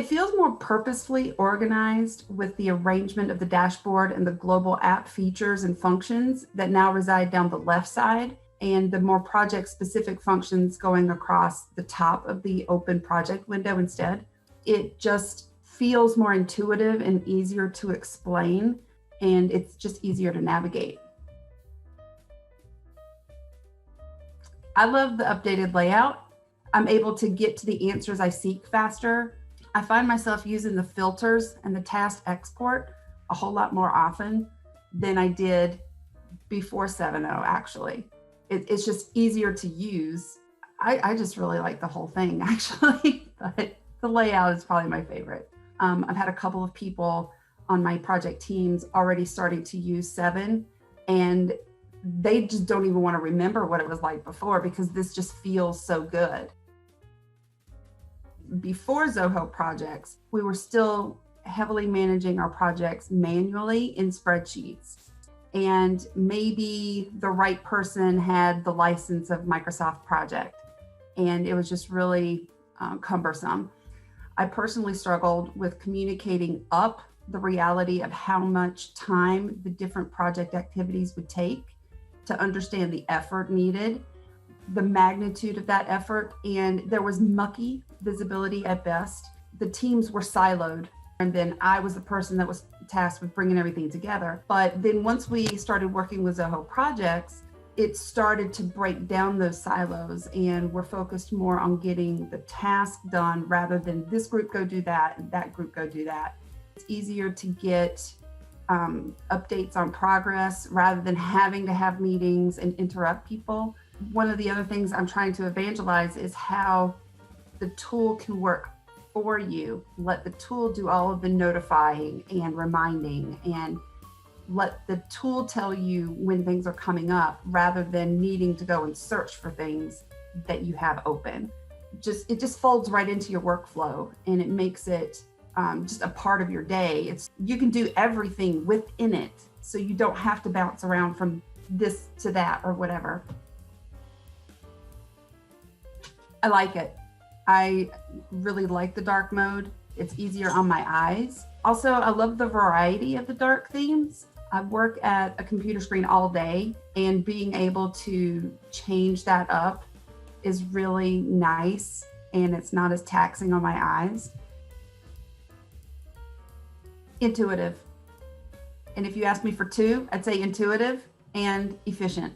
It feels more purposefully organized with the arrangement of the dashboard and the global app features and functions that now reside down the left side, and the more project-specific functions going across the top of the open project window instead. It just feels more intuitive and easier to explain, and it's just easier to navigate. I love the updated layout. I'm able to get to the answers I seek faster. I find myself using the filters and the task export a whole lot more often than I did before 7.0, actually. It's just easier to use. I just really like the whole thing, actually, but the layout is probably my favorite. I've had a couple of people on my project teams already starting to use 7, and they just don't even want to remember what it was like before because this just feels so good. Before Zoho Projects, we were still heavily managing our projects manually in spreadsheets. And maybe the right person had the license of Microsoft Project, and it was just really cumbersome. I personally struggled with communicating up the reality of how much time the different project activities would take to understand the effort needed, the magnitude of that effort, and there was mucky visibility at best. The teams were siloed, and then I was the person that was tasked with bringing everything together. But then once we started working with Zoho Projects, it started to break down those silos, and we're focused more on getting the task done rather than this group go do that and that group go do that. It's easier to get updates on progress rather than having to have meetings and interrupt people. One of the other things I'm trying to evangelize is how the tool can work for you. Let the tool do all of the notifying and reminding, and let the tool tell you when things are coming up rather than needing to go and search for things that you have open. It just folds right into your workflow, and it makes it just a part of your day. You can do everything within it, so you don't have to bounce around from this to that or whatever. I like it. I really like the dark mode. It's easier on my eyes. Also, I love the variety of the dark themes. I work at a computer screen all day, and being able to change that up is really nice, and it's not as taxing on my eyes. Intuitive. And if you ask me for 2, I'd say intuitive and efficient.